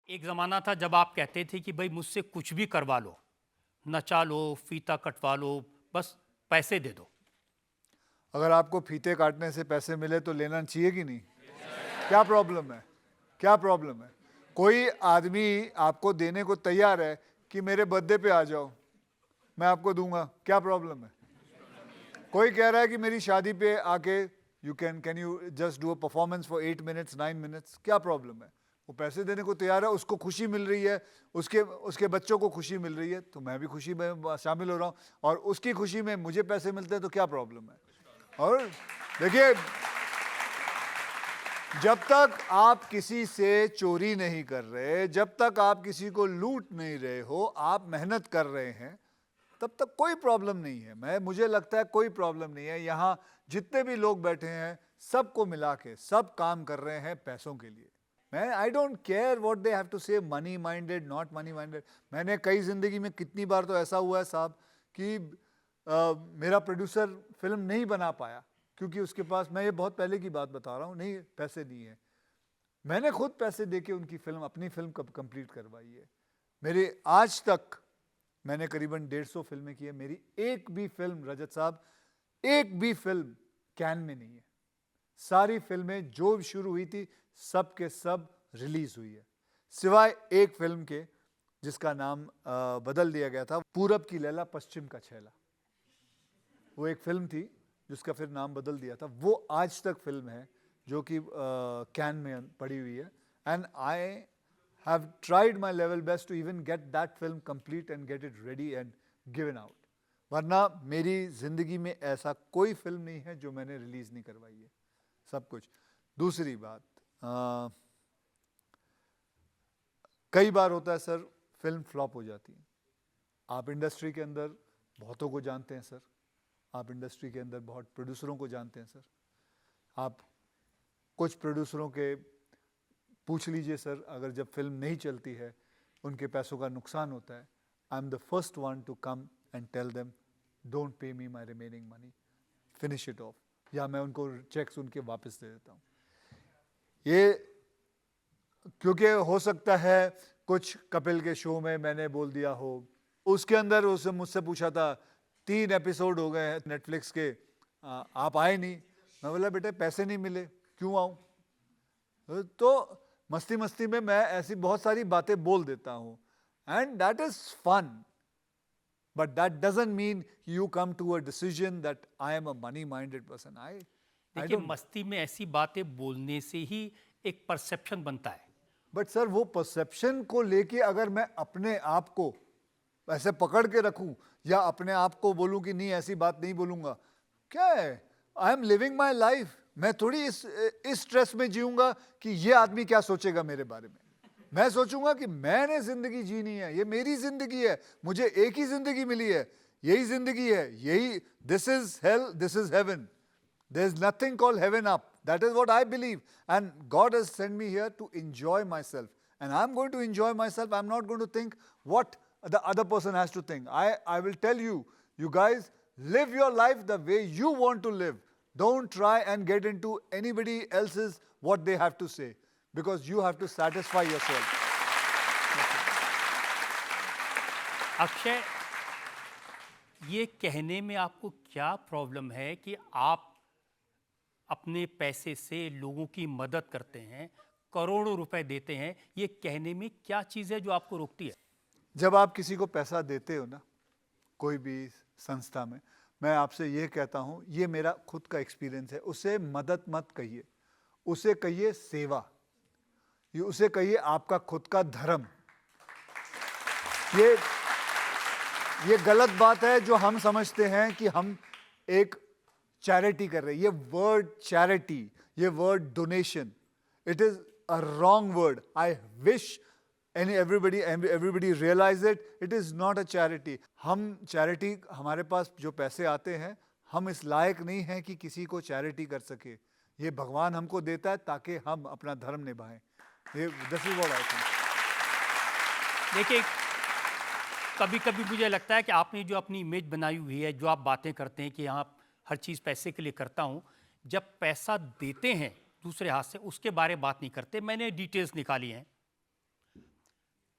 एक ज़माना था जब आप कहते थे कि भाई मुझसे कुछ भी करवा लो, नचा लो, फीता कटवा लो, बस पैसे दे दो। अगर आपको फीते काटने से पैसे मिले तो लेना चाहिए कि नहीं? क्या प्रॉब्लम है? क्या प्रॉब्लम है? कोई आदमी आपको देने को तैयार है कि मेरे बर्थडे पे आ जाओ, मैं आपको दूंगा, क्या प्रॉब्लम है? कोई कह रहा है कि मेरी शादी पे आके you can you just do a performance for 8 minutes 9 minutes, क्या प्रॉब्लम है? वो पैसे देने को तैयार है, उसको खुशी मिल रही है, उसके बच्चों को खुशी मिल रही है, तो मैं भी खुशी में शामिल हो रहा हूँ, और उसकी खुशी में मुझे पैसे मिलते हैं, तो क्या प्रॉब्लम है? और देखिए, जब तक आप किसी से चोरी नहीं कर रहे, जब तक आप किसी को लूट नहीं रहे हो, आप मेहनत कर रहे हैं, तब तक कोई प्रॉब्लम नहीं है। मुझे लगता है कोई प्रॉब्लम नहीं है। यहाँ जितने भी लोग बैठे हैं, सबको मिला के सब काम कर रहे हैं पैसों के लिए। I don't care what they have to say, money minded not money minded. मैंने कई जिंदगी में कितनी बार तो ऐसा हुआ है साहब कि मेरा प्रोड्यूसर फिल्म नहीं बना पाया क्योंकि उसके पास, मैं ये बहुत पहले की बात बता रहा हूँ, नहीं पैसे नहीं है। मैंने खुद पैसे देके उनकी फिल्म, अपनी फिल्म कंप्लीट करवाई है। मेरे आज तक मैंने करीबन 150 फिल्में की है, मेरी एक भी फिल्म, रजत साहब, एक भी फिल्म कैन में नहीं है। सारी फिल्में जो शुरू हुई थी सब के सब रिलीज हुई है, सिवाय एक फिल्म के जिसका नाम बदल दिया गया था, पूरब की लैला पश्चिम का छैला। वो एक फिल्म थी जिसका फिर नाम बदल दिया था। वो आज तक फिल्म है जो कि कैन में पड़ी हुई है, and I have tried my level best to even get that film complete and get it ready and given out. वरना मेरी जिंदगी में ऐसा कोई फिल्म नहीं है जो मैंने रिलीज नहीं करवाई है, सब कुछ। दूसरी बात, कई बार होता है सर, फिल्म फ्लॉप हो जाती है। आप इंडस्ट्री के अंदर बहुतों को जानते हैं सर, आप इंडस्ट्री के अंदर बहुत प्रोड्यूसरों को जानते हैं सर। आप कुछ प्रोड्यूसरों के पूछ लीजिए सर, अगर जब फिल्म नहीं चलती है, उनके पैसों का नुकसान होता है, I am the first one to come and tell them don't pay me my remaining money, finish it off, या मैं उनको चेक्स उनके वापस दे देता हूँ। ये क्योंकि हो सकता है कुछ कपिल के शो में मैंने बोल दिया हो, उसके अंदर उसने मुझसे पूछा था 3 एपिसोड हो गए हैं नेटफ्लिक्स के, आप आए नहीं। मैं बोला बेटे पैसे नहीं मिले, क्यों आऊँ? तो मस्ती मस्ती में मैं ऐसी बहुत सारी बातें बोल देता हूं, and that is fun, but that doesn't mean you come to a decision that I am a money minded person. I देखिए, मस्ती में ऐसी बातें बोलने से ही एक परसेप्शन बनता है। बट सर, वो परसेप्शन को लेके अगर मैं अपने आप को ऐसे पकड़ के रखूं, या अपने आप को बोलूं कि नहीं ऐसी बात नहीं बोलूंगा, क्या है? I M living my life. मैं थोड़ी इस स्ट्रेस में जीऊंगा कि ये आदमी क्या सोचेगा मेरे बारे में। मैं सोचूंगा कि मैंने जिंदगी जीनी है, ये मेरी जिंदगी है, मुझे एक ही जिंदगी मिली है, यही जिंदगी है, यही, this is hello, this is heaven. There is nothing called heaven up. That is what I believe. And God has sent me here to enjoy myself. And I'm going to enjoy myself. I'm not going to think what the other person has to think. I will tell you, you guys, live your life the way you want to live. Don't try and get into anybody else's what they have to say, because you have to satisfy yourself. Akshay, ये कहने में आपको क्या problem है कि आप अपने पैसे से लोगों की मदद करते हैं, करोड़ों रुपए देते हैं, ये कहने में क्या चीज़ है जो आपको रोकती है? जब आप किसी को पैसा देते हो ना, कोई भी संस्था में, मैं आपसे ये कहता हूँ, ये मेरा खुद का एक्सपीरियंस है, उसे मदद मत कहिए, उसे कहिए सेवा, उसे कहिए आपका खुद का धर्म। ये गलत बात है जो हम समझते हैं कि हम एक चैरिटी कर रहे हैं। ये वर्ड चैरिटी, ये word donation, it is a wrong word. I wish everybody realize it is not a charity. हम चैरिटी, हमारे पास जो पैसे आते हैं, हम इस लायक नहीं हैं कि किसी को चैरिटी कर सके। ये भगवान हमको देता है ताकि हम अपना धर्म निभाएं। ये this is what I think. देखिए, कभी कभी मुझे लगता है कि आपने जो अपनी इमेज बनाई हुई है, जो आप बातें करते हैं कि यहाँ हर चीज़ पैसे के लिए करता हूँ, जब पैसा देते हैं दूसरे हाथ से, उसके बारे में बात नहीं करते। मैंने डिटेल्स निकाली हैं।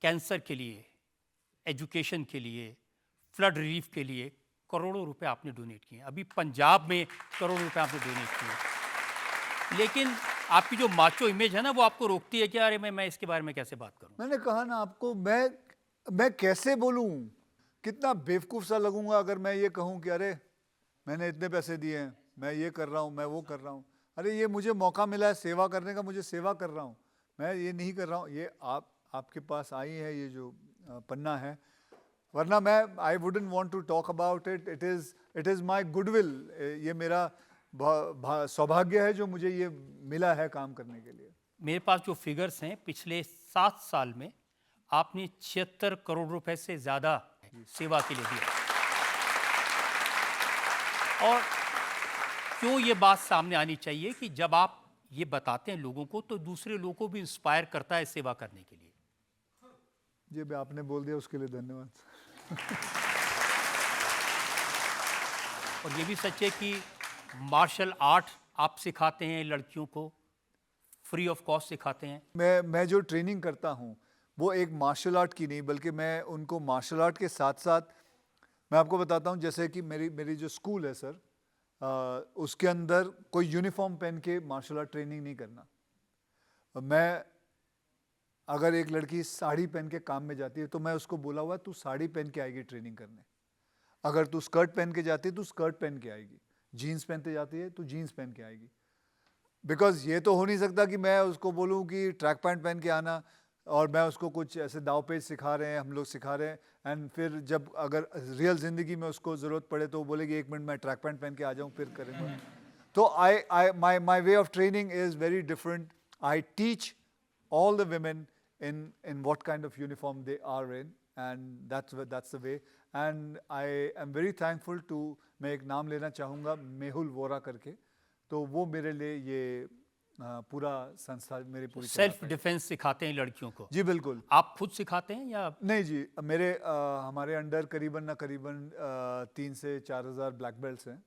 कैंसर के लिए, एजुकेशन के लिए, फ्लड रिलीफ के लिए करोड़ों रुपए आपने डोनेट किए। अभी पंजाब में करोड़ों रुपए आपने डोनेट किए। लेकिन आपकी जो माचो इमेज है ना, वो आपको रोकती है कि अरे मैं इसके बारे में कैसे बात करूं। मैंने कहा ना आपको, मैं कैसे बोलूं, कितना बेवकूफ सा लगूंगा अगर मैं ये कहूं कि अरे मैंने इतने पैसे दिए हैं, मैं ये कर रहा हूं, मैं वो कर रहा हूं। अरे ये मुझे मौका मिला है सेवा करने का, मुझे सेवा कर रहा हूं, मैं ये नहीं कर रहा हूं। ये आपके पास आई है ये जो पन्ना है, वरना मैं I wouldn't want to talk about it. It is my goodwill. ये मेरा सौभाग्य है जो मुझे ये मिला है काम करने के लिए। मेरे पास जो फिगर्स हैं, पिछले 7 साल में आपने 76 करोड़ रुपए से ज़्यादा सेवा के लिए दिया। और क्यों ये बात सामने आनी चाहिए कि जब आप ये बताते हैं लोगों को, तो दूसरे लोगों को भी इंस्पायर करता है सेवा करने के लिए। जी भी आपने बोल दिया, उसके लिए धन्यवाद। और ये भी सच है कि मार्शल आर्ट आप सिखाते हैं लड़कियों को, फ्री ऑफ कॉस्ट सिखाते हैं। मैं जो ट्रेनिंग करता हूँ वो एक मार्शल आर्ट की नहीं, बल्कि मैं उनको मार्शल आर्ट के साथ साथ मैं आपको बताता हूँ, जैसे कि मेरी जो स्कूल है सर, उसके अंदर कोई यूनिफॉर्म पहन के मार्शल आर्ट ट्रेनिंग नहीं करना। मैं अगर एक लड़की साड़ी पहन के काम में जाती है तो मैं उसको बोला हुआ तू साड़ी पहन के आएगी ट्रेनिंग करने। अगर तू स्कर्ट पहन के जाती है तो स्कर्ट पहन के आएगी, जीन्स पहनते जाती है तो जीन्स पहन के आएगी। बिकॉज ये तो हो नहीं सकता कि मैं उसको बोलूँ कि ट्रैक पैंट पहन के आना और मैं उसको कुछ ऐसे दाव पेच सिखा रहे हैं, हम लोग सिखा रहे हैं, एंड फिर जब अगर रियल ज़िंदगी में उसको ज़रूरत पड़े तो वो बोलेगी 1 मिनट मैं ट्रैक पैंट पहन के आ जाऊँ फिर करेंगे। तो my way of training is very different. I teach all the women in what kind of uniform they are in, and that's the way. And I am very thankful to, मैं एक नाम लेना चाहूँगा, मेहुल वोरा करके, तो वो मेरे लिए ये पूरा संस्था मेरी पूरी सेल्फ डिफेंस सिखाते हैं लड़कियों को। जी बिल्कुल। आप खुद सिखाते हैं या? नहीं जी, हमारे अंडर करीबन 3 से 4 हज़ार ब्लैक बेल्ट्स हैं,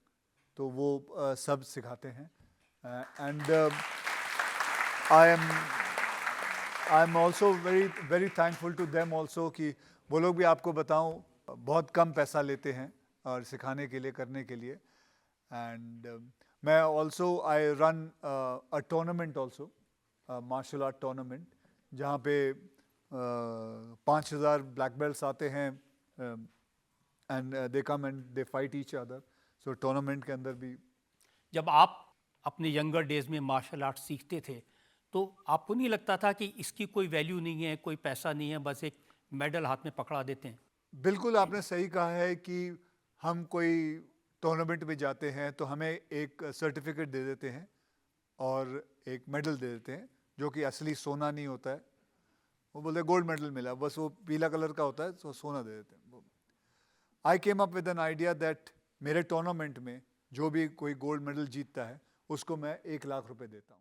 तो वो सब सिखाते हैं। And I am also very thankful to them also कि वो लोग भी, आपको बताऊं, बहुत कम पैसा लेते हैं और सिखाने के लिए, करने के लिए। एंड मैं also I run a tournament also, martial art tournament, जहाँ पे 5,000 ब्लैक बेल्ट्स आते हैं and they come and they fight each other. So tournament के अंदर भी। जब आप अपने यंगर डेज में मार्शल आर्ट सीखते थे तो आपको नहीं लगता था कि इसकी कोई वैल्यू नहीं है, कोई पैसा नहीं है, बस एक मेडल हाथ में पकड़ा देते हैं? बिल्कुल आपने सही कहा है कि हम कोई टूर्नामेंट में जाते हैं तो हमें एक सर्टिफिकेट दे देते हैं और एक मेडल दे देते हैं, जो कि असली सोना नहीं होता है। वो बोलते हैं गोल्ड मेडल मिला, बस वो पीला कलर का होता है, तो सोना दे देते हैं। I came up with an idea that मेरे टूर्नामेंट में जो भी कोई गोल्ड मेडल जीतता है उसको मैं 1 लाख रुपए देता हूँ।